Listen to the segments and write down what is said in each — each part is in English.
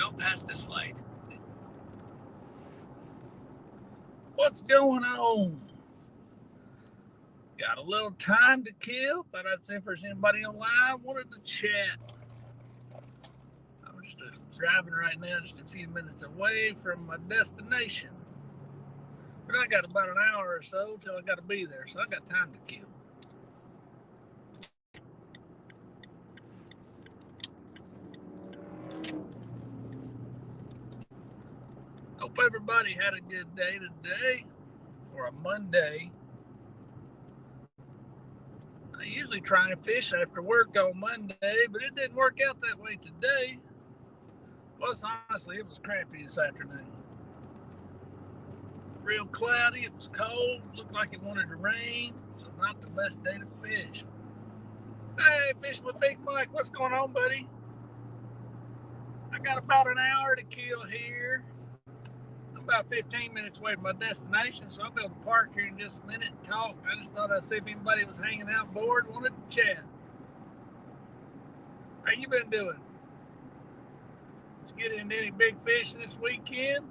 Go past this light. What's going on? Got a little time to kill. Thought I'd see if there's anybody online wanted to chat. I'm just driving right now, just a few minutes away from my destination. But I got about an hour or so till I got to be there, so I got time to kill. Hope everybody had a good day today for a Monday. I usually try and fish after work on Monday, but it didn't work out that way today. Plus, honestly, it was crappy this afternoon. Real cloudy, it was cold, looked like it wanted to rain, so not the best day to fish. Hey, Fishing with Big Mike, what's going on, buddy? I got about an hour to kill here. I'm about 15 minutes away from my destination, so I'll be able to park here in just a minute and talk. I just thought I'd see if anybody was hanging out bored, wanted to chat. How you been doing? Did you get into any big fish this weekend?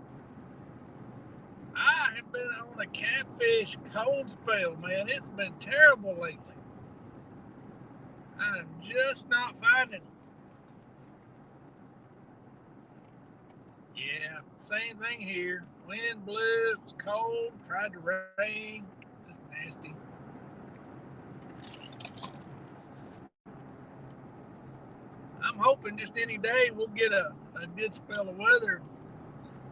I have been on a catfish cold spell, man. It's been terrible lately. I'm just not finding them. Yeah, same thing here. Wind blew, it was cold, tried to rain, just nasty. I'm hoping just any day we'll get a good spell of weather.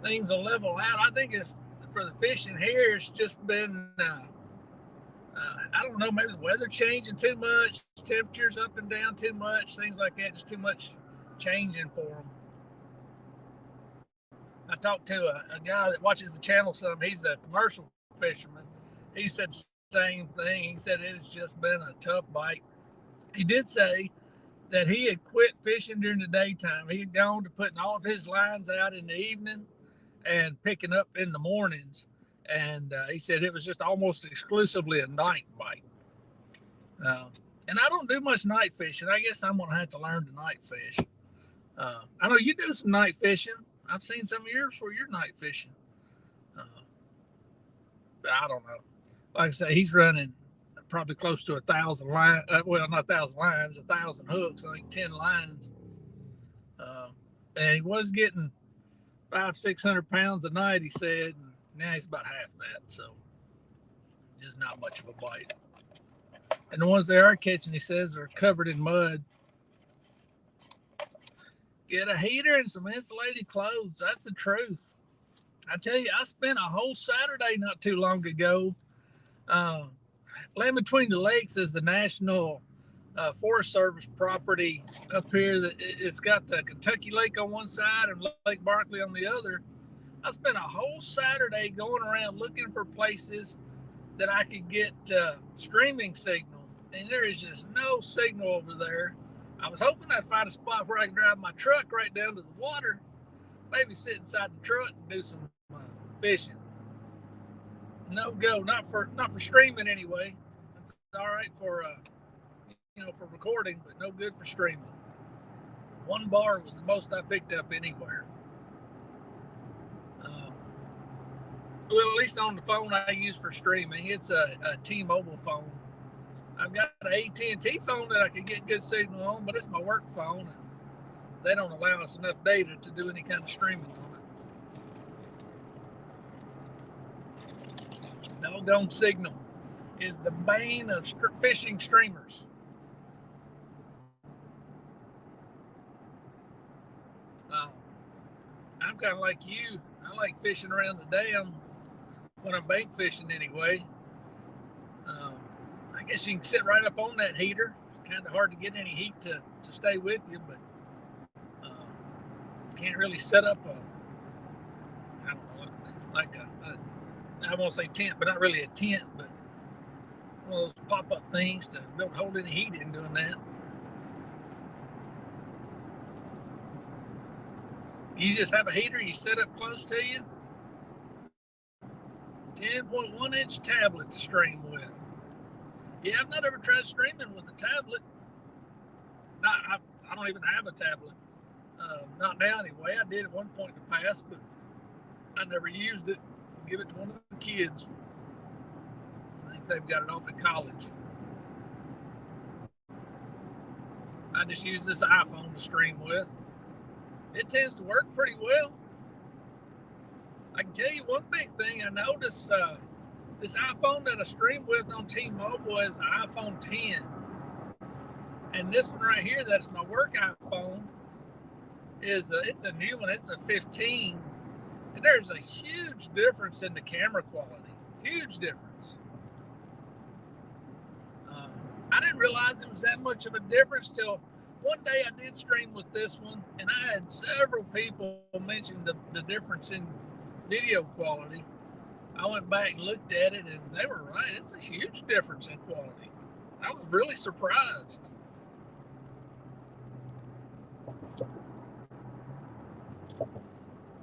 Things will level out. I think it's, for the fishing here, it's just been, I don't know, maybe the weather changing too much, temperatures up and down too much, things like that, just too much changing for them. I talked to a guy that watches the channel some. He's a commercial fisherman. He said the same thing. He said it has just been a tough bite. He did say that he had quit fishing during the daytime. He had gone to putting all of his lines out in the evening and picking up in the mornings. And he said it was just almost exclusively a night bite. And I don't do much night fishing. I guess I'm going to have to learn to night fish. I know you do some night fishing. I've seen some of yours where you're night fishing. But I don't know. Like I say, he's running probably close to 1,000 lines. Well, not 1,000 lines, 1,000 hooks. I think 10 lines. And he was getting 500-600 pounds a night, he said. And now he's about half that. So just not much of a bite. And the ones they are catching, he says, are covered in mud. Get a heater and some insulated clothes. That's the truth. I tell you, I spent a whole Saturday not too long ago. Land Between the Lakes is the National Forest Service property up here. It's got Kentucky Lake on one side and Lake Barkley on the other. I spent a whole Saturday going around looking for places that I could get streaming signal. And there is just no signal over there. I was hoping I'd find a spot where I could drive my truck right down to the water, maybe sit inside the truck and do some fishing. No go, not for streaming anyway. It's all right for for recording, but no good for streaming. One bar was the most I picked up anywhere. Well, at least on the phone I use for streaming, it's a T-Mobile phone. I've got an AT&T phone that I can get good signal on, but it's my work phone, and they don't allow us enough data to do any kind of streaming on it. Doggone signal is the bane of fishing streamers. I'm kind of like you. I like fishing around the dam when I'm bank fishing anyway. I guess you can sit right up on that heater. It's kind of hard to get any heat to stay with you, but can't really set up I don't know, like I won't say tent, but not really a tent, but one of those pop-up things to be able to hold any heat in doing that. You just have a heater you set up close to you. 10.1 inch tablet to stream with. Yeah, I've not ever tried streaming with a tablet. I don't even have a tablet. Not now anyway. I did at one point in the past, but I never used it. I'll give it to one of the kids. I think they've got it off at college. I just use this iPhone to stream with. It tends to work pretty well. I can tell you one big thing I noticed. This iPhone that I stream with on T-Mobile is an iPhone 10. And this one right here, that's my work iPhone, it's a new one. It's a 15. And there's a huge difference in the camera quality. Huge difference. I didn't realize it was that much of a difference till one day I did stream with this one, and I had several people mention the difference in video quality. I went back and looked at it, and they were right. It's a huge difference in quality. I was really surprised.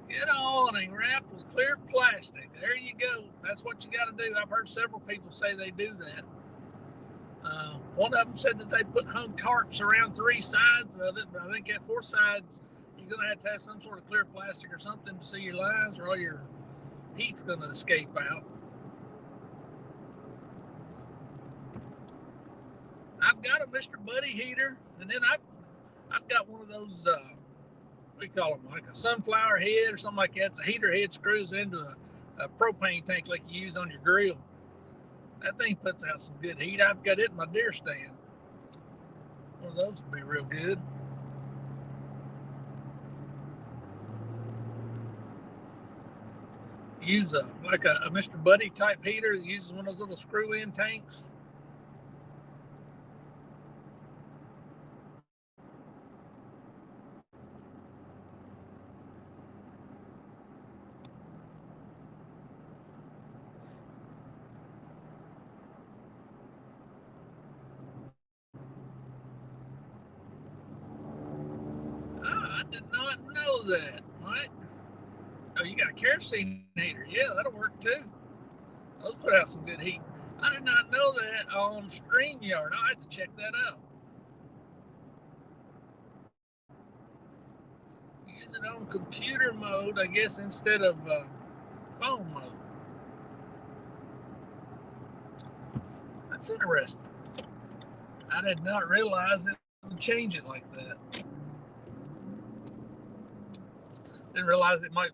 Get on and wrapped with clear plastic. There you go. That's what you got to do. I've heard several people say they do that. One of them said that they hung tarps around 3 sides of it, but I think at 4 sides, you're going to have some sort of clear plastic or something to see your lines, or all your heat's going to escape out. I've got a Mr. Buddy heater, and then I've got one of those, what do you call them, like a sunflower head or something like that. It's a heater head screws into a propane tank like you use on your grill. That thing puts out some good heat. I've got it in my deer stand. One of those would be real good. Use a Mr. Buddy type heater that uses one of those little screw-in tanks. I did not know that. Right? Oh, you got a kerosene heater. Yeah, that'll work too. Those put out some good heat. I did not know that on StreamYard. I'll have to check that out. Use it on computer mode, I guess, instead of phone mode. That's interesting. I did not realize it would change it like that. Didn't realize it might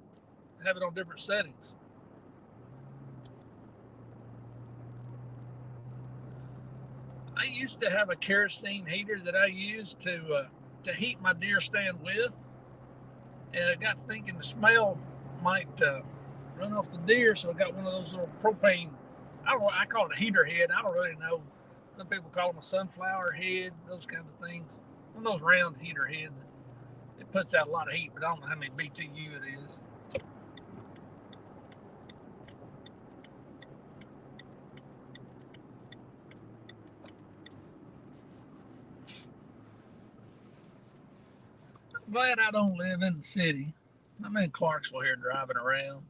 have it on different settings. I used to have a kerosene heater that I used to heat my deer stand with, and I got to thinking the smell might run off the deer, so I got one of those little propane. I call it a heater head. I don't really know. Some people call them a sunflower head, those kinds of things. One of those round heater heads. It puts out a lot of heat, but I don't know how many BTU it is. I'm glad I don't live in the city. I'm in Clarksville here driving around.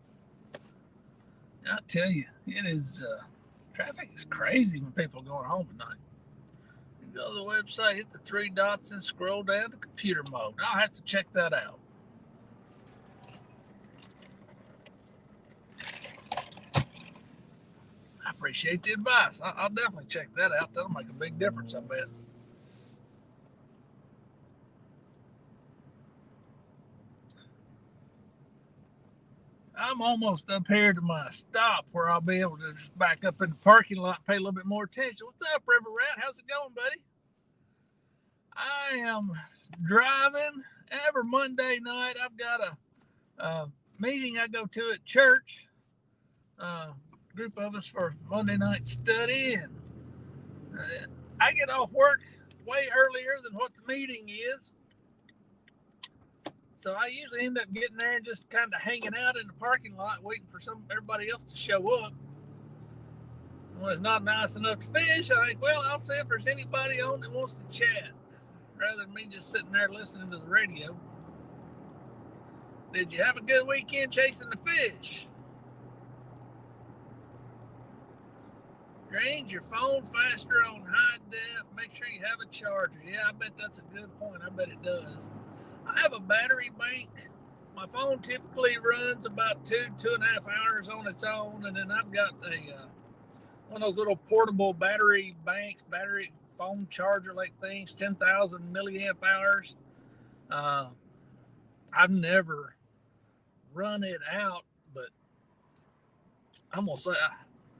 I tell you, it is, traffic is crazy when people are going home at night. You go to the website, hit the 3 dots, and scroll down to computer mode. I'll have to check that out. I appreciate the advice. I'll definitely check that out. That'll make a big difference, I bet. I'm almost up here to my stop where I'll be able to just back up in the parking lot and pay a little bit more attention. What's up, River Rat? How's it going, buddy? I am driving every Monday night. I've got a meeting I go to at church. Group of us for Monday night study, and I get off work way earlier than what the meeting is. So I usually end up getting there and just kind of hanging out in the parking lot, waiting for everybody else to show up. When it's not nice enough to fish, I think, well, I'll see if there's anybody on that wants to chat, rather than me just sitting there listening to the radio. Did you have a good weekend chasing the fish? Drains your phone faster on high def. Make sure you have a charger. Yeah, I bet that's a good point. I bet it does. I have a battery bank. My phone typically runs about 2.5 hours on its own, and then I've got a one of those little portable battery banks, battery phone charger like things, 10,000 milliamp hours. Uh, I've never run it out, but I'm gonna say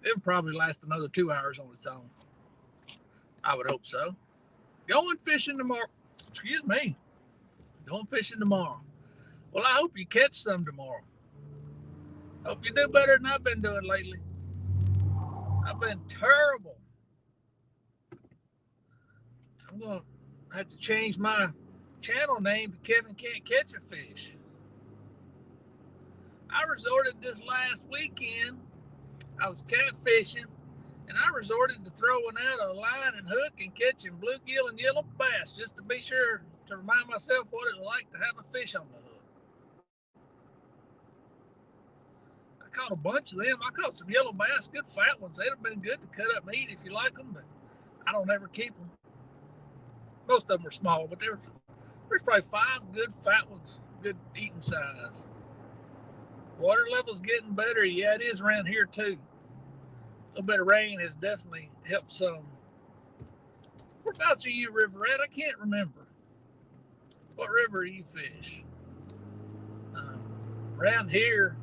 it'll probably last another 2 hours on its own. I would hope so. Going fishing tomorrow. Excuse me. Going fishing tomorrow. Well, I hope you catch some tomorrow. Hope you do better than I've been doing lately. I've been terrible. I'm going to have to change my channel name to Kevin Can't Catch a Fish. I resorted this last weekend. I was catfishing, and I resorted to throwing out a line and hook and catching bluegill and yellow bass just to be sure to remind myself what it was like to have a fish on the hook. I caught a bunch of them. I caught some yellow bass, good fat ones. They'd have been good to cut up and eat if you like them, but I don't ever keep them. Most of them were small, but there's probably 5 good fat ones, good eating size. Water level's getting better. Yeah, it is around here too. A little bit of rain has definitely helped some. Whereabouts are you, River at? I can't remember. What river do you fish? Around here,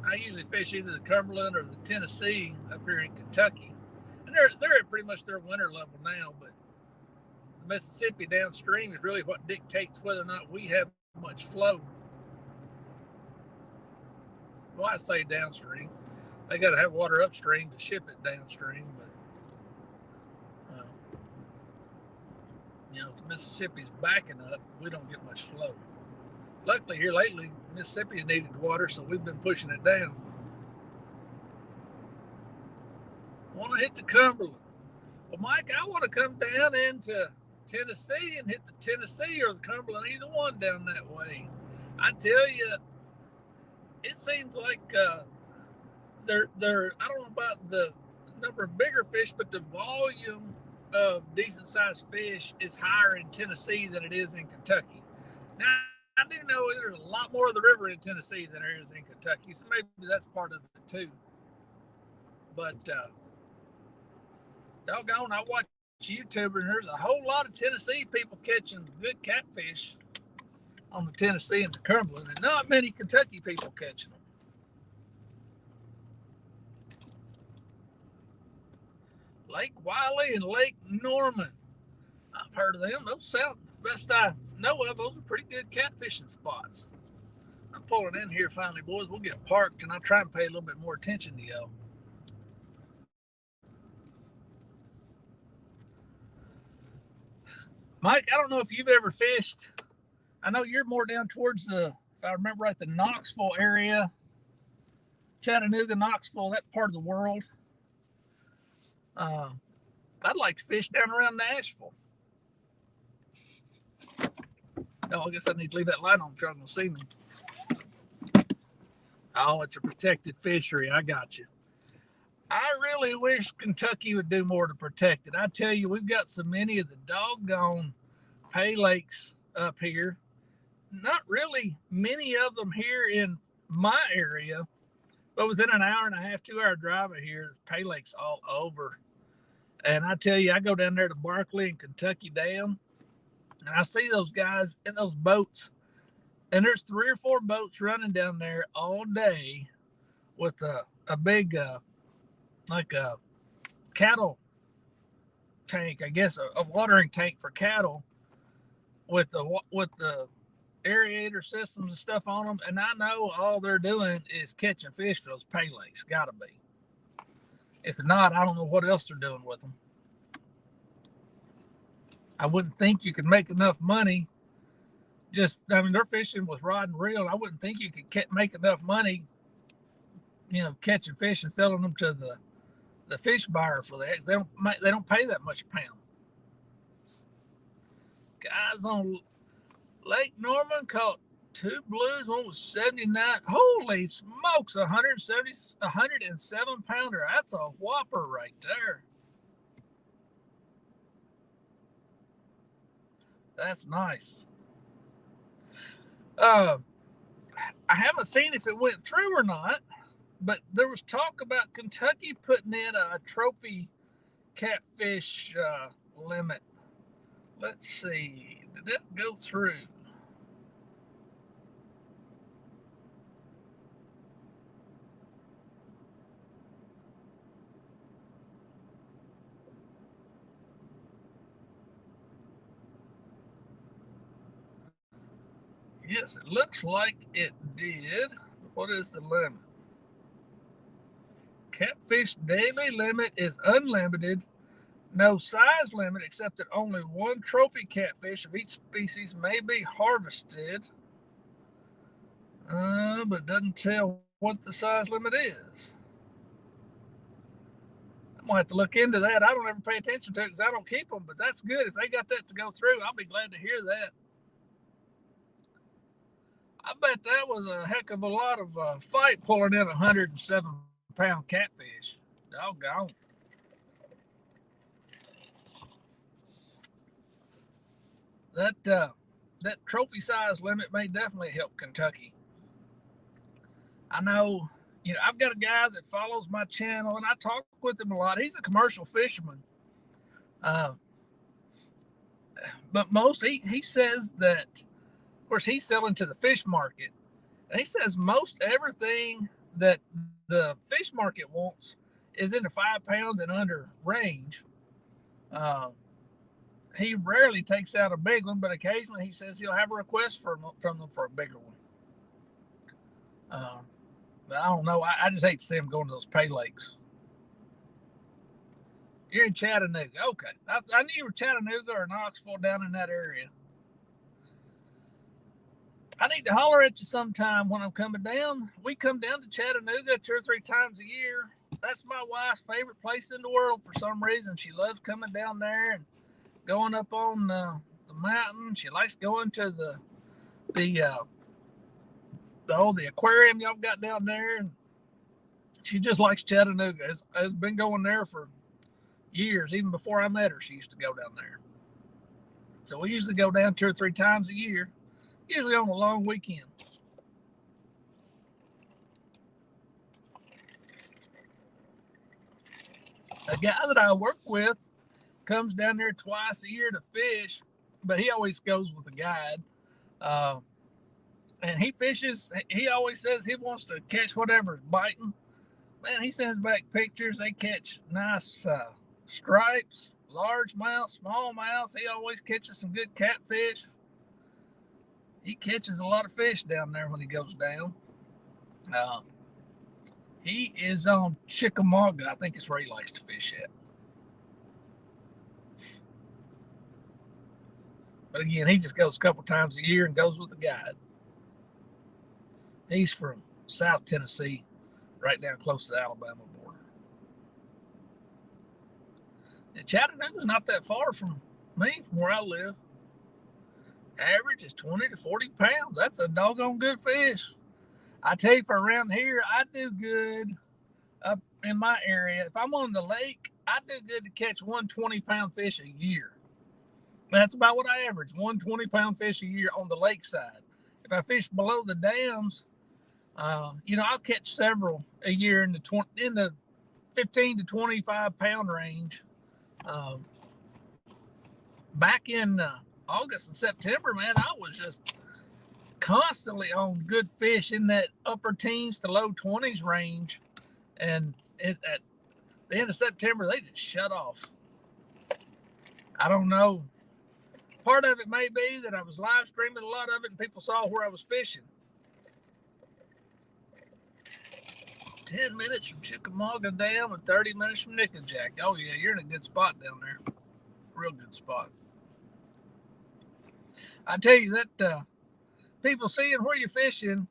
I usually fish either the Cumberland or the Tennessee up here in Kentucky. And they're at pretty much their winter level now, but the Mississippi downstream is really what dictates whether or not we have much flow. Well, I say downstream. They got to have water upstream to ship it downstream, but the Mississippi's backing up. We don't get much flow. Luckily, here lately, Mississippi's needed water, so we've been pushing it down. I want to hit the Cumberland. Well, Mike, I want to come down into Tennessee and hit the Tennessee or the Cumberland, either one down that way. I tell you, it seems like they're I don't know about the number of bigger fish, but the volume of decent sized fish is higher in Tennessee than it is in Kentucky. Now, I do know there's a lot more of the river in Tennessee than there is in Kentucky, so maybe that's part of it too. But doggone, I watch YouTube, and there's a whole lot of Tennessee people catching good catfish on the Tennessee and the Cumberland, and not many Kentucky people catching them. Lake Wiley and Lake Norman. I've heard of them. Those sound, best I know of, those are pretty good catfishing spots. I'm pulling in here finally, boys. We'll get parked, and I'll try and pay a little bit more attention to y'all. Mike, I don't know if you've ever fished. I know you're more down towards the, if I remember right, the Knoxville area, Chattanooga, Knoxville, that part of the world. I'd like to fish down around Nashville. No, I guess I need to leave that light on if you're going to see me. Oh, it's a protected fishery. I got you. I really wish Kentucky would do more to protect it. I tell you, we've got so many of the doggone pay lakes up here. Not really many of them here in my area, but within an hour and a half, 2 hour drive of here, pay lakes all over. And I tell you, I go down there to Barkley and Kentucky Dam, and I see those guys in those boats, and there's 3 or 4 boats running down there all day with a big, like a cattle tank, I guess, a watering tank for cattle with the aerator systems and stuff on them. And I know all they're doing is catching fish for those pay lakes. Gotta be. If not, I don't know what else they're doing with them. I wouldn't think you could make enough money. They're fishing with rod and reel. I wouldn't think you could make enough money, catching fish and selling them to the fish buyer for that. They don't pay that much a pound. Guys on Lake Norman caught 2 blues. One was 79. Holy smokes, 107 pounder. That's a whopper right there. That's nice. Uh, I haven't seen if it went through or not, but there was talk about Kentucky putting in a trophy catfish limit. Let's see. Did it go through? Yes, it looks like it did. What is the limit? Catfish daily limit is unlimited. No size limit except that only one trophy catfish of each species may be harvested. But it doesn't tell what the size limit is. I'm gonna have to look into that. I don't ever pay attention to it because I don't keep them, but that's good. If they got that to go through, I'll be glad to hear that. I bet that was a heck of a lot of fight pulling in a 107-pound catfish. Doggone. That trophy size limit may definitely help Kentucky. I know, I've got a guy that follows my channel, and I talk with him a lot. He's a commercial fisherman, uh, but he says that, of course, he's selling to the fish market, and he says most everything that the fish market wants is in the 5 pounds and under range. He rarely takes out a big one, but occasionally he says he'll have a request from them for a bigger one. But I don't know. I just hate to see him going to those pay lakes. You're in Chattanooga. Okay. I knew you were Chattanooga or Knoxville, down in that area. I need to holler at you sometime when I'm coming down. We come down to Chattanooga 2 or 3 times a year. That's my wife's favorite place in the world for some reason. She loves coming down there and going up on the mountain. She likes going to the aquarium y'all got down there. And she just likes Chattanooga. Has been going there for years. Even before I met her, she used to go down there. So we usually go down 2 or 3 times a year, usually on a long weekend. A guy that I work with comes down there twice a year to fish, but he always goes with a guide. And he fishes. He always says he wants to catch whatever's biting. Man, he sends back pictures. They catch nice stripes, largemouth, smallmouth. He always catches some good catfish. He catches a lot of fish down there when he goes down. He is on Chickamauga. I think it's where he likes to fish at. But again, he just goes a couple times a year and goes with a guide. He's from South Tennessee, right down close to the Alabama border. And Chattanooga's not that far from me, from where I live. Average is 20 to 40 pounds. That's a doggone good fish. I tell you, for around here, I do good up in my area. If I'm on the lake, I do good to catch 120-pound fish a year. That's about what I average, 120-pound fish a year on the lakeside. If I fish below the dams, I'll catch several a year in the 15 to 25-pound range. Back in August and September, man, I was just constantly on good fish in that upper teens to low 20s range. And at the end of September, they just shut off. I don't know. Part of it may be that I was live streaming a lot of it and people saw where I was fishing. 10 minutes from Chickamauga Dam and 30 minutes from Nickajack. Oh, yeah, you're in a good spot down there. Real good spot. I tell you that people seeing where you're fishing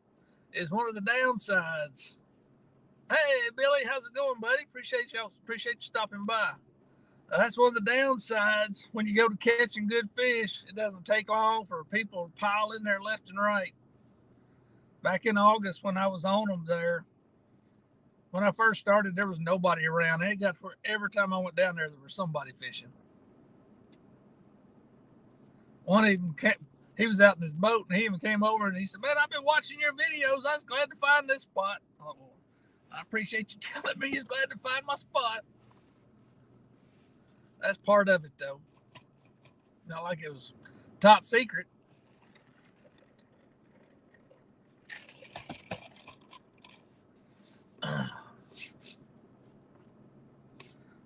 is one of the downsides. Hey, Billy, how's it going, buddy? Appreciate you stopping by. That's one of the downsides when you go to catching good fish. It doesn't take long for people to pile in there left and right. Back in August when I was on them there, when I first started, there was nobody around. And it got for every time I went down there was somebody fishing. One even he was out in his boat, and he even came over and he said, "Man, I've been watching your videos. I was glad to find this spot." Oh, well, I appreciate you telling me he's glad to find my spot. That's part of it, though. Not like it was top secret.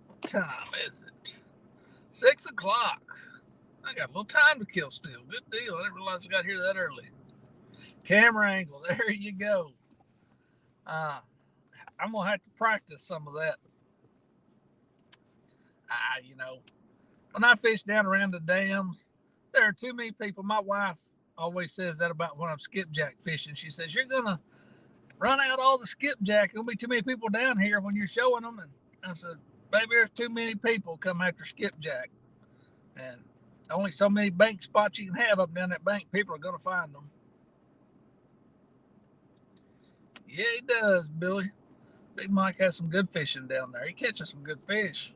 What time is it? 6 o'clock. I got a little time to kill still. Good deal. I didn't realize I got here that early. Camera angle. There you go. I'm going to have to practice some of that. You know, when I fish down around the dams, there are too many people. My wife always says that about when I'm skipjack fishing. She says, "You're going to run out all the skipjack. There'll be too many people down here when you're showing them." And I said, "Baby, there's too many people come after skipjack. And only so many bank spots you can have up down that bank. People are going to find them." Yeah, he does, Billy. Big Mike has some good fishing down there. He catches some good fish.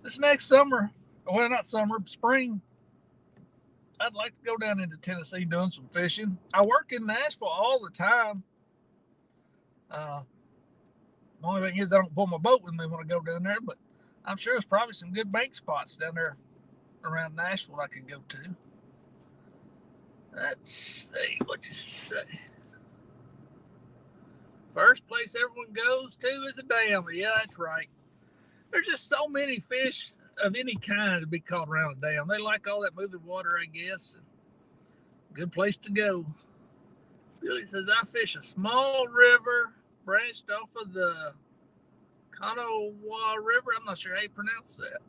This next summer, well, not summer, spring, I'd like to go down into Tennessee doing some fishing. I work in Nashville all the time. The only thing is I don't pull my boat with me when I go down there, but I'm sure there's probably some good bank spots down there around Nashville I could go to. Let's see what you say. First place everyone goes to is a dam. Yeah, that's right. There's just so many fish of any kind to be caught around a dam. They like all that moving water, I guess. Good place to go. Billy says, "I fish a small river branched off of the Kanawha River." I'm not sure how you pronounce that.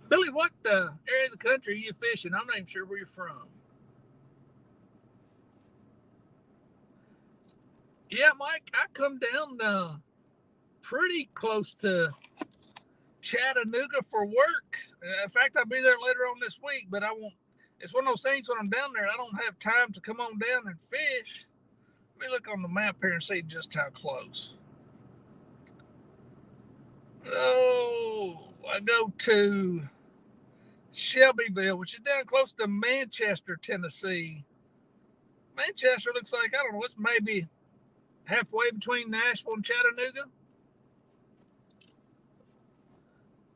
Billy, what area of the country are you fishing? I'm not even sure where you're from. Yeah, Mike, I come down pretty close to Chattanooga for work. In fact, I'll be there later on this week, but I won't. It's one of those things when I'm down there, I don't have time to come on down and fish. Let me look on the map here and see just how close. Oh, I go to Shelbyville, which is down close to Manchester, Tennessee. Manchester looks like, I don't know, it's maybe halfway between Nashville and Chattanooga.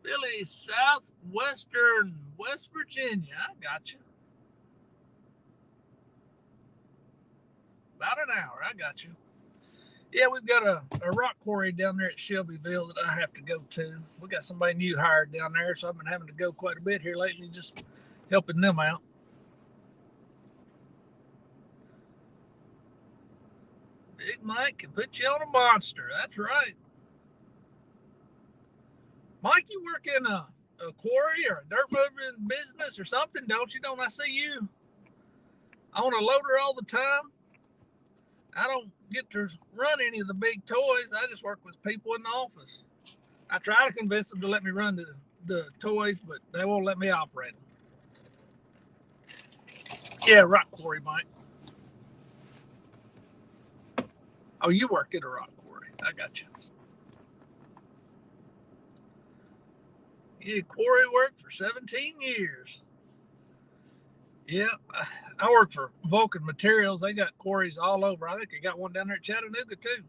Billy, southwestern West Virginia. I got you. About an hour. I got you. Yeah, we've got a rock quarry down there at Shelbyville that I have to go to. We got somebody new hired down there, so I've been having to go quite a bit here lately, just helping them out. Big Mike can put you on a monster. That's right. Mike, you work in a quarry or a dirt moving business or something, don't you? Don't I see you on a loader all the time? I don't get to run any of the big toys. I just work with people in the office. I try to convince them to let me run the toys, but they won't let me operate them. Yeah, rock quarry, Mike. Oh, you work at a rock quarry. I got you. Yeah, quarry work for 17 years. Yeah, I work for Vulcan Materials. They got quarries all over. I think they got one down there at Chattanooga, too.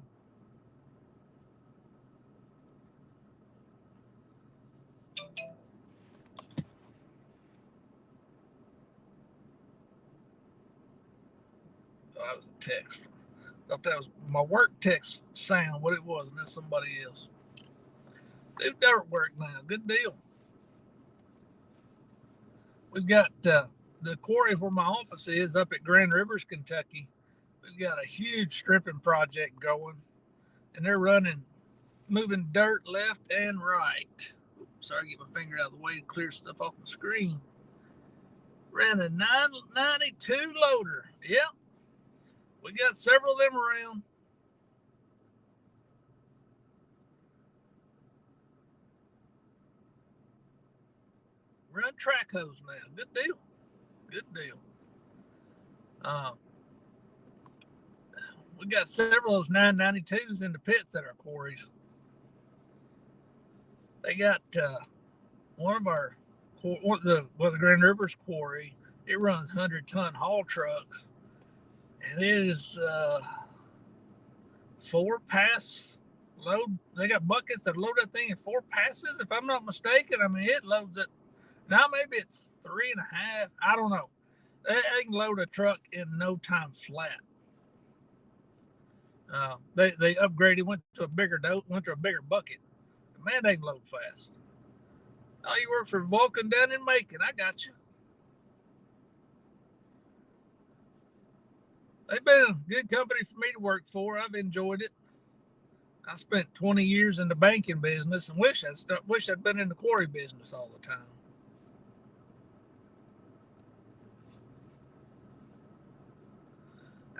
Oh, that was a text. I thought that was my work text sound, what it was, and that's somebody else. Do dirt work now. Good deal. We've got the quarry where my office is up at Grand Rivers, Kentucky. We've got a huge stripping project going, and they're moving dirt left and right. Sorry, get my finger out of the way to clear stuff off the screen. Ran a 992 loader. Yep. We got several of them around. Run track hose now. Good deal. Good deal. We got several of those 992s in the pits at our quarries. They got one of our the Grand Rivers quarry. It runs 100-ton haul trucks, and it is 4-pass load. They got buckets that load that thing in 4 passes, if I'm not mistaken. I mean, it loads it. Now maybe it's 3.5. I don't know. They can load a truck in no time flat. They upgraded, went to a bigger bucket. Man, they can load fast. Oh, you work for Vulcan down in Macon? I got you. They've been a good company for me to work for. I've enjoyed it. I spent 20 years in the banking business and wish I'd been in the quarry business all the time.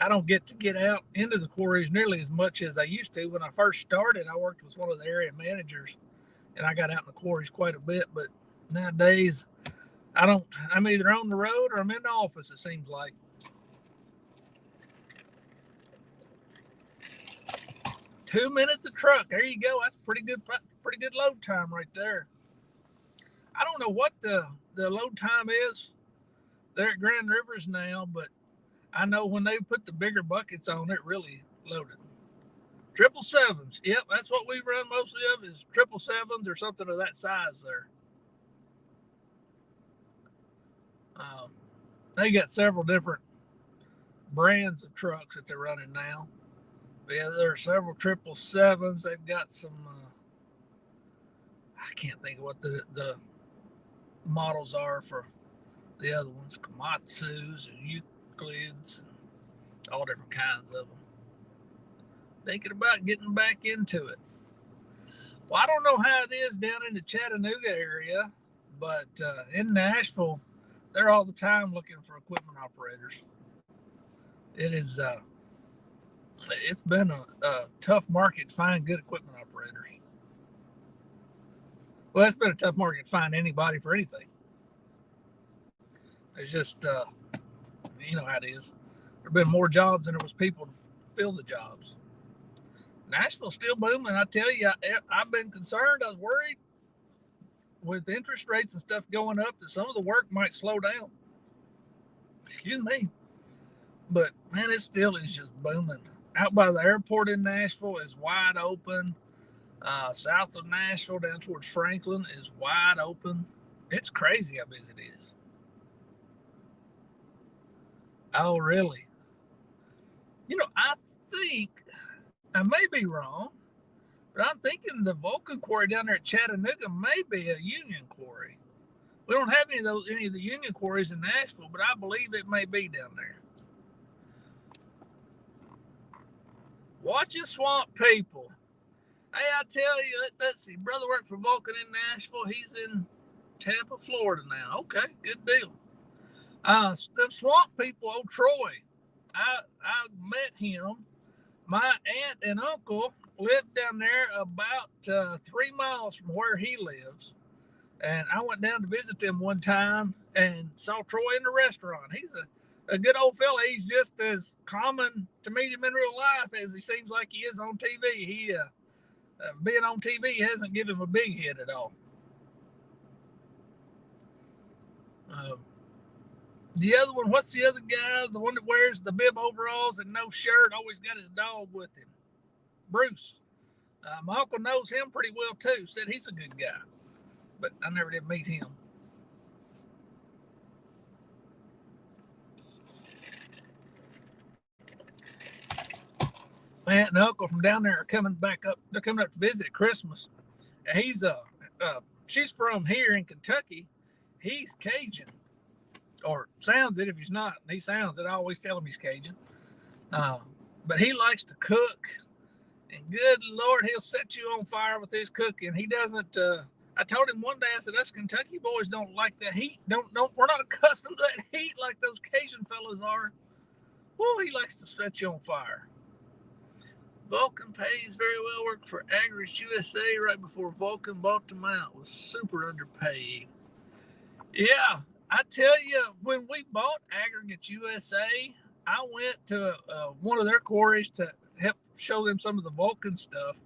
I don't get to get out into the quarries nearly as much as I used to. When I first started, I worked with one of the area managers, and I got out in the quarries quite a bit. But nowadays, I don't. I'm either on the road or I'm in the office, it seems like. Two minutes a truck. There you go. That's pretty good load time right there. I don't know what the load time is there at Grand Rivers now, but I know when they put the bigger buckets on, it really loaded. 777s. Yep, that's what we run mostly of is 777s or something of that size there. They got several different brands of trucks that they're running now. But yeah, there are several 777s. They've got some, I can't think of what the models are for the other ones. Komatsus and Euclids and all different kinds of them. Thinking about getting back into it. Well, I don't know how it is down in the Chattanooga area, but in Nashville, they're all the time looking for equipment operators. It is, it's been a tough market to find good equipment operators. Well, it's been a tough market to find anybody for anything. It's just, you know how it is. There have been more jobs than there was people to fill the jobs. Nashville's still booming. I tell you, I've been concerned. I was worried with interest rates and stuff going up that some of the work might slow down. Excuse me. But, man, it still is just booming. Out by the airport in Nashville is wide open. South of Nashville down towards Franklin is wide open. It's crazy how busy it is. Oh, really? You know, I think, I may be wrong, but I'm thinking the Vulcan quarry down there at Chattanooga may be a union quarry. We don't have any of the union quarries in Nashville, but I believe it may be down there. Watching Swamp People. Hey, I tell you, let's see, brother worked for Vulcan in Nashville. He's in Tampa, Florida now. Okay, good deal. The Swamp People, old Troy. I met him. My aunt and uncle lived down there about 3 miles from where he lives. And I went down to visit them one time and saw Troy in the restaurant. He's a good old fella. He's just as common to meet him in real life as he seems like he is on TV. He, being on TV hasn't given him a big hit at all. The other one, what's the other guy? The one that wears the bib overalls and no shirt, always got his dog with him. Bruce. My uncle knows him pretty well too. Said he's a good guy, but I never did meet him. My aunt and uncle from down there are coming back up. They're coming up to visit at Christmas. And he's she's from here in Kentucky. He's Cajun, or sounds it if he's not. He sounds it. I always tell him he's Cajun. But he likes to cook, and good Lord, he'll set you on fire with his cooking. He doesn't. I told him one day, I said, us Kentucky boys don't like that heat. Don't. We're not accustomed to that heat like those Cajun fellas are. Well, he likes to set you on fire. Vulcan pays very well. Worked for Aggregates USA right before Vulcan bought them out. Was super underpaid. Yeah, I tell you, when we bought Aggregates USA, I went to one of their quarries to help show them some of the Vulcan stuff.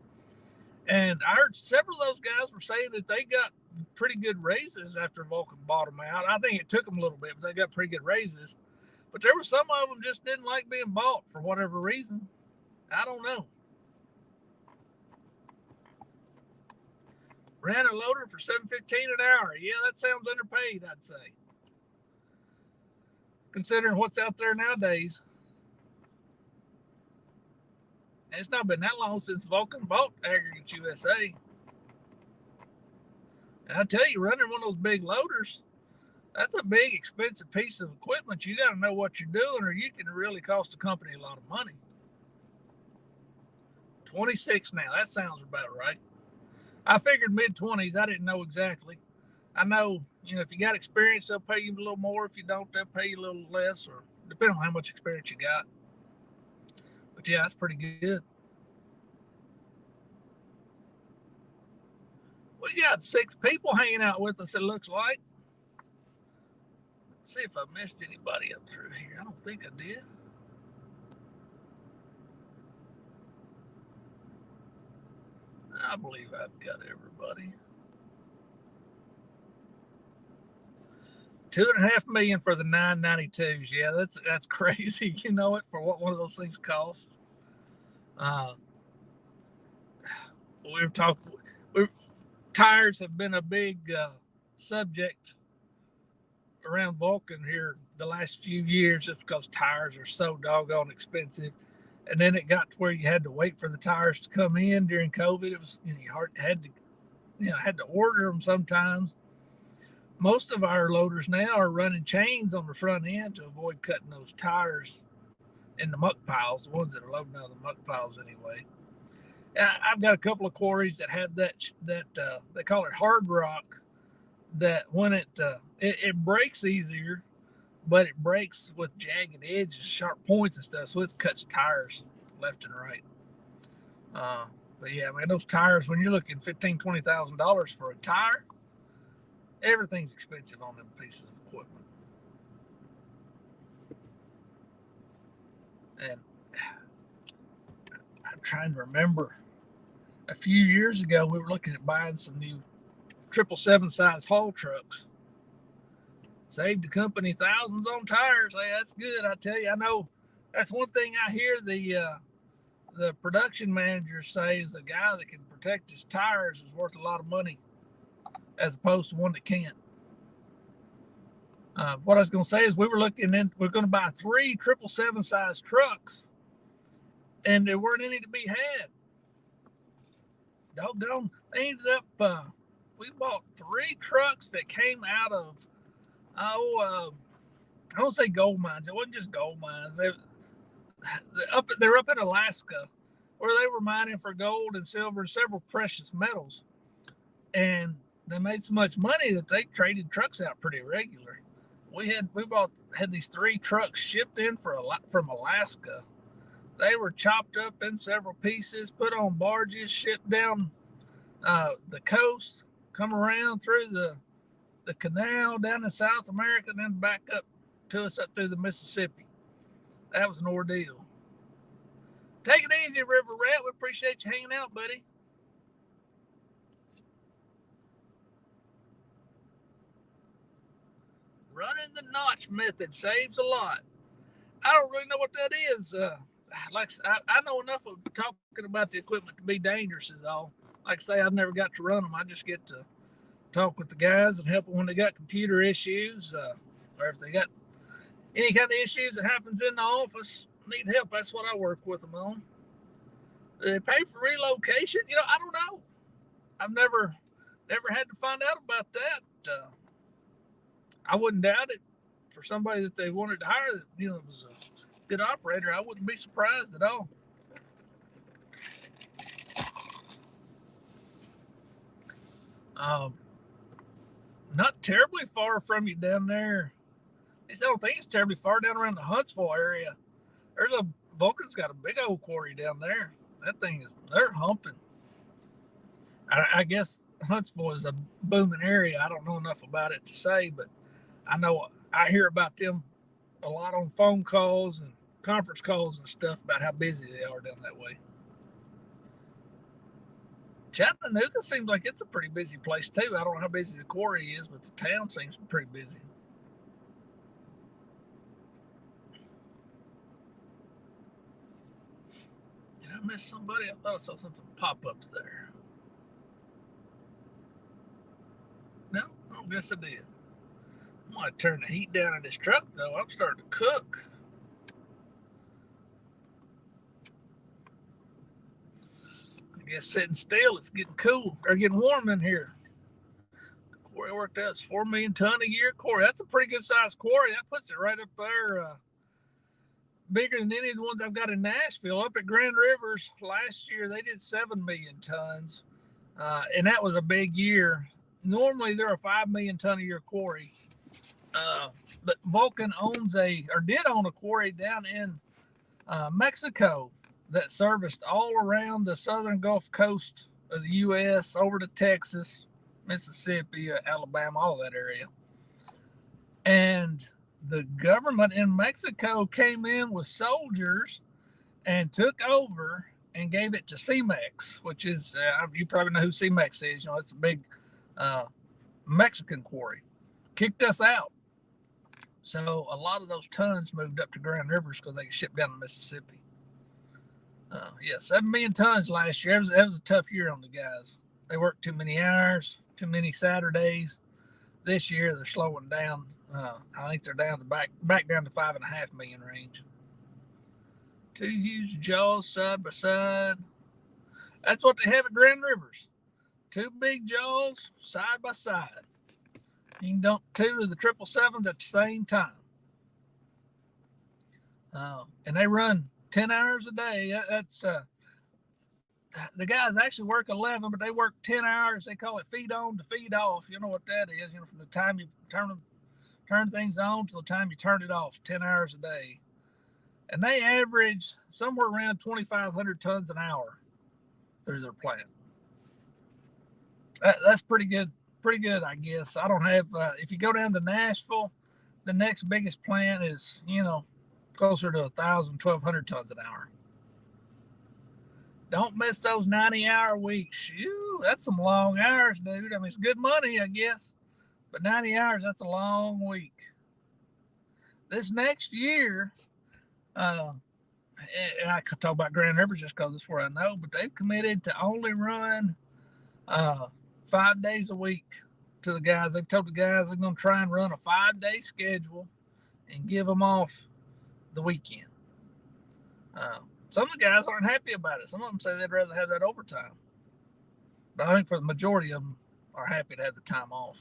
And I heard several of those guys were saying that they got pretty good raises after Vulcan bought them out. I think it took them a little bit, but they got pretty good raises. But there were some of them just didn't like being bought for whatever reason. I don't know. Ran a loader for $7.15 an hour. Yeah, that sounds underpaid, I'd say, considering what's out there nowadays. And it's not been that long since Vulcan bought Aggregates USA. And I tell you, running one of those big loaders, that's a big, expensive piece of equipment. You got to know what you're doing, or you can really cost the company a lot of money. 26 now. That sounds about right. I figured mid-20s. I didn't know exactly. I know, if you got experience, they'll pay you a little more. If you don't, they'll pay you a little less, or depending on how much experience you got. But yeah, that's pretty good. We got 6 people hanging out with us, it looks like. Let's see if I missed anybody up through here. I don't think I did. I believe I've got everybody. $2.5 million for the 992s. Yeah, that's crazy. You know it, for what one of those things costs. We've talked. Tires have been a big subject around Vulcan here the last few years, just because tires are so doggone expensive. And then it got to where you had to wait for the tires to come in during COVID. It was, you had to order them sometimes. Most of our loaders now are running chains on the front end to avoid cutting those tires in the muck piles, the ones that are loading out of the muck piles anyway. I've got a couple of quarries that have that they call it hard rock, that when it breaks easier, but it breaks with jagged edges, sharp points and stuff, so it cuts tires left and right. But yeah, man, those tires, when you're looking $15,000-$20,000 for a tire, everything's expensive on them pieces of equipment. And I'm trying to remember, a few years ago, we were looking at buying some new 777 size haul trucks. Saved the company thousands on tires. Hey, that's good. I tell you, I know that's one thing I hear the production managers say is a guy that can protect his tires is worth a lot of money, as opposed to one that can't. What I was going to say is we're going to buy 3 777 size trucks, and there weren't any to be had. Doggone, they ended up, we bought 3 trucks that came out of, I don't say gold mines. It wasn't just gold mines. They're up in Alaska, where they were mining for gold and silver and several precious metals. And they made so much money that they traded trucks out pretty regular. We had these 3 trucks shipped in from Alaska. They were chopped up in several pieces, put on barges, shipped down the coast, come around through the canal down in South America, and then back up to us up through the Mississippi. That was an ordeal. Take it easy, River Rat. We appreciate you hanging out, buddy. Running the notch method saves a lot. I don't really know what that is. I know enough of talking about the equipment to be dangerous is all. Like I say, I've never got to run them. I just get to talk with the guys and help them when they got computer issues, or if they got any kind of issues that happens in the office, need help. That's what I work with them on. Do they pay for relocation? I don't know. I've never had to find out about that. I wouldn't doubt it. For somebody that they wanted to hire, that was a good operator, I wouldn't be surprised at all. Not terribly far from you down there. I don't think it's terribly far down around the Huntsville area. Vulcan's got a big old quarry down there. That thing they're humping. I guess Huntsville is a booming area. I don't know enough about it to say, but I hear about them a lot on phone calls and conference calls and stuff about how busy they are down that way. Chattanooga seems like it's a pretty busy place too. I don't know how busy the quarry is, but the town seems pretty busy. Did I miss somebody? I thought I saw something pop up there. No, I don't guess I did. I'm going to turn the heat down in this truck, though. I'm starting to cook. I guess sitting still, it's getting cool, or getting warm in here. The quarry worked out. It's 4 million ton a year quarry. That's a pretty good sized quarry. That puts it right up there, bigger than any of the ones I've got in Nashville. Up at Grand Rivers last year, they did 7 million tons, and that was a big year. Normally, they're a 5 million ton a year quarry. But Vulcan did own a quarry down in Mexico that serviced all around the southern Gulf Coast of the U.S., over to Texas, Mississippi, Alabama, all that area. And the government in Mexico came in with soldiers and took over and gave it to CEMEX, which is, you probably know who CEMEX is. You know, it's a big Mexican quarry. Kicked us out. So a lot of those tons moved up to Grand Rivers because they could ship down to Mississippi. 7 million tons last year. That was a tough year on the guys. They worked too many hours, too many Saturdays. This year they're slowing down. I think they're down to back down to 5.5 million range. 2 huge jaws side by side. That's what they have at Grand Rivers. 2 big jaws side by side. You can dump 2 of the 777s at the same time. And they run 10 hours a day. That's the guys actually work 11, but they work 10 hours. They call it feed on to feed off. You know what that is? You know, from the time you turn things on to the time you turn it off, 10 hours a day. And they average somewhere around 2,500 tons an hour through their plant. That's pretty good. Pretty good, I guess. I don't have, if you go down to Nashville, the next biggest plant is, closer to 1,000, 1,200 tons an hour. Don't miss those 90-hour weeks. Shoo, that's some long hours, dude. I mean, it's good money, I guess. But 90 hours, that's a long week. This next year, and I could talk about Grand Rivers just because it's where I know, but they've committed to only run 5 days a week to the guys. They've told the guys they're going to try and run a 5-day schedule and give them off the weekend. Some of the guys aren't happy about it. Some of them say they'd rather have that overtime. But I think for the majority of them are happy to have the time off.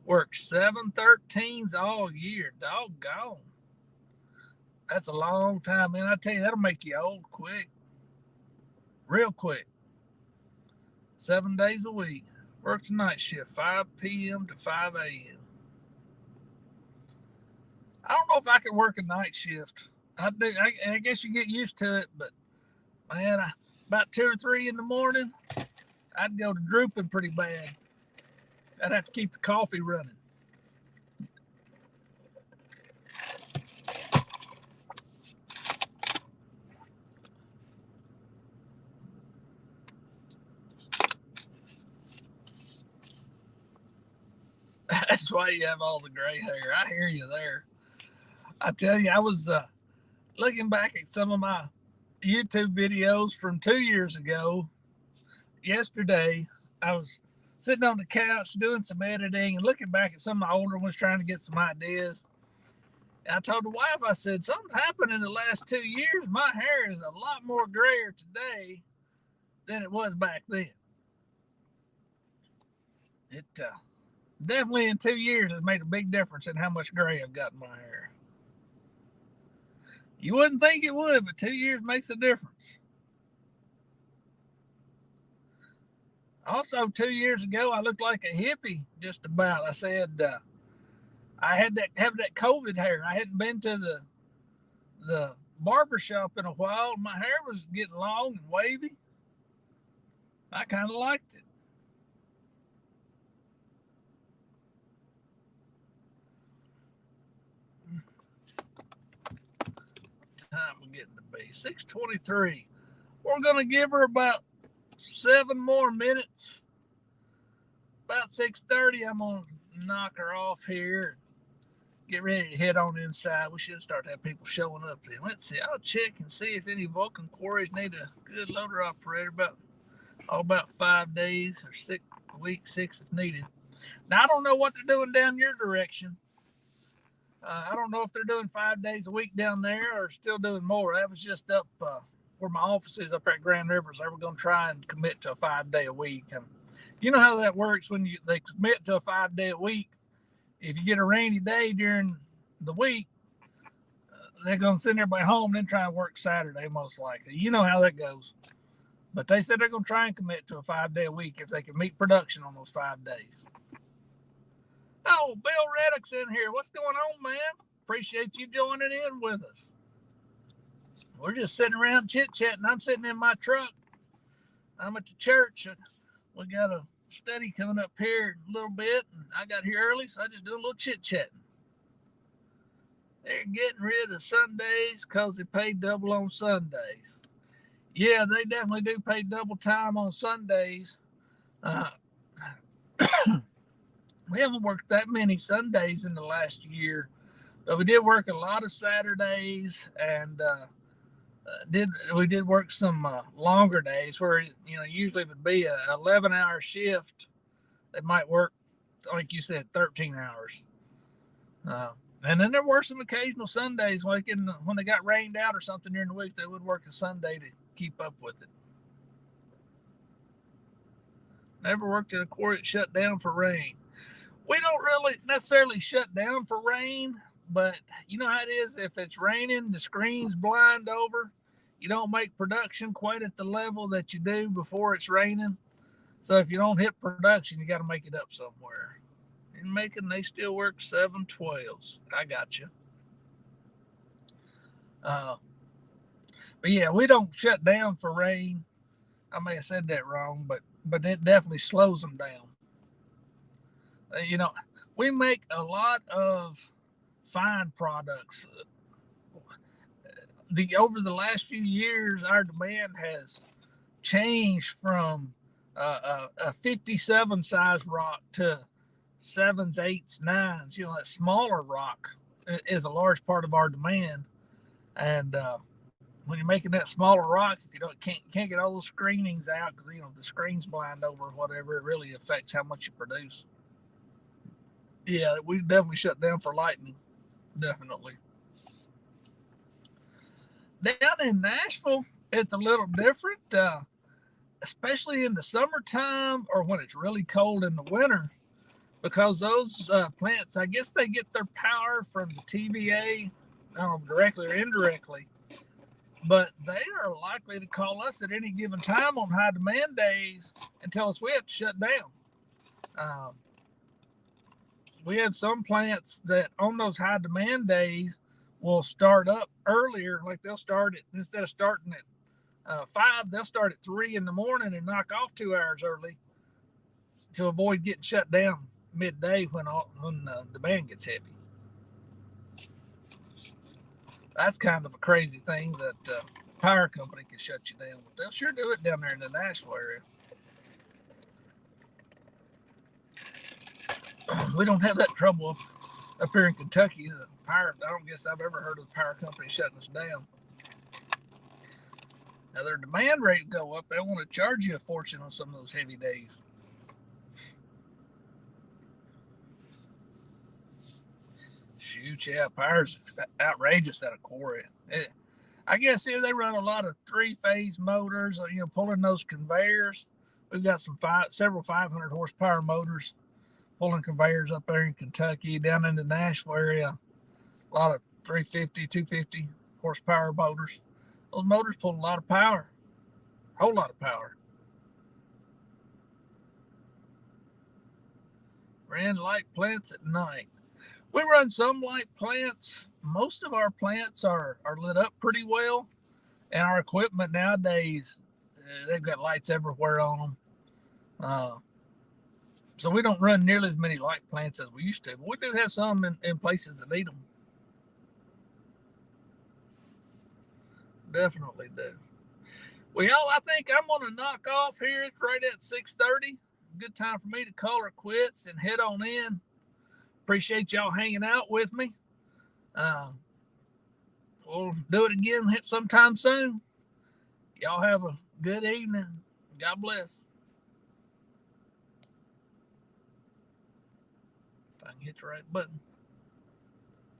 Work 713s all year. Doggone. That's a long time, man. I tell you, that'll make you old quick. Real quick. 7 days a week. Works a night shift, 5 p.m. to 5 a.m. I don't know if I could work a night shift. I guess you get used to it, but man, about 2 or 3 in the morning, I'd go to drooping pretty bad. I'd have to keep the coffee running. That's why you have all the gray hair. I hear you there. I tell you, I was looking back at some of my YouTube videos from 2 years ago. Yesterday, I was sitting on the couch doing some editing and looking back at some of my older ones, trying to get some ideas. And I told the wife, I said, something's happened in the last 2 years. My hair is a lot more grayer today than it was back then. It definitely in 2 years has made a big difference in how much gray I've got in my hair. You wouldn't think it would, but 2 years makes a difference. Also, 2 years ago, I looked like a hippie just about. I said I had that COVID hair. I hadn't been to the barber shop in a while. My hair was getting long and wavy. I kind of liked it. Time we're getting to be 6:23. We're going to give her about 7 more minutes. About 6:30, I'm going to knock her off here. Get ready to head on inside. We should start to have people showing up then. Let's see. I'll check and see if any Vulcan quarries need a good loader operator. About 5 days or 6 weeks, 6 if needed. Now, I don't know what they're doing down your direction. I don't know if they're doing 5 days a week down there or still doing more. That was just up where my office is up at Grand Rivers. They were going to try and commit to a 5 day a week. And you know how that works when they commit to a 5 day a week. If you get a rainy day during the week, they're going to send everybody home and then try and work Saturday, most likely. You know how that goes. But they said they're going to try and commit to a 5 day a week if they can meet production on those 5 days. Oh, Bill Reddick's in here. What's going on, man? Appreciate you joining in with us. We're just sitting around chit-chatting. I'm sitting in my truck. I'm at the church. We got a study coming up here a little bit, and I got here early, so I just do a little chit-chatting. They're getting rid of Sundays because they pay double on Sundays. Yeah, they definitely do pay double time on Sundays. We haven't worked that many Sundays in the last year, but we did work a lot of Saturdays, and we did work some longer days where usually it would be a 11-hour shift. They might work, like you said, 13 hours. And then there were some occasional Sundays, like when they got rained out or something during the week, they would work a Sunday to keep up with it. Never worked at a quarry that shut down for rain. We don't really necessarily shut down for rain, but you know how it is. If it's raining, the screens blind over. You don't make production quite at the level that you do before it's raining. So if you don't hit production, you got to make it up somewhere. In Macon, they still work 7/12s. I got you. But yeah, we don't shut down for rain. I may have said that wrong, but it definitely slows them down. We make a lot of fine products. Over the last few years, our demand has changed from a 57 size rock to 7s, 8s, 9s. That smaller rock is a large part of our demand. And when you're making that smaller rock, if you can't get all those screenings out because the screen's blind over or whatever, it really affects how much you produce. Yeah, we definitely shut down for lightning. Definitely. Down in Nashville, it's a little different, especially in the summertime or when it's really cold in the winter, because those plants, I guess they get their power from the TVA, directly or indirectly, but they are likely to call us at any given time on high demand days and tell us we have to shut down. We have some plants that on those high demand days will start up earlier. Like they'll start it, instead of starting at 5, they'll start at 3 in the morning and knock off 2 hours early to avoid getting shut down midday when the demand gets heavy. That's kind of a crazy thing that power company can shut you down, but they'll sure do it down there in the Nashville area. We don't have that trouble up here in Kentucky. I don't guess I've ever heard of the power company shutting us down. Now their demand rate go up. They want to charge you a fortune on some of those heavy days. Shoot, yeah, power's outrageous at a quarry. I guess here they run a lot of 3-phase motors, pulling those conveyors. We've got several 500 horsepower motors pulling conveyors up there in Kentucky. Down in the Nashville area, a lot of 350, 250 horsepower motors. Those motors pull a lot of power, a whole lot of power. Ran light plants at night. We run some light plants. Most of our plants are lit up pretty well, and our equipment nowadays, they've got lights everywhere on them. So we don't run nearly as many light plants as we used to, but we do have some in places that need them. Definitely do. Well, y'all, I think I'm going to knock off here. It's right at 6:30. Good time for me to call her quits and head on in. Appreciate y'all hanging out with me. Uh, we'll do it again sometime soon. Y'all have a good evening. God bless. If I can hit the right button.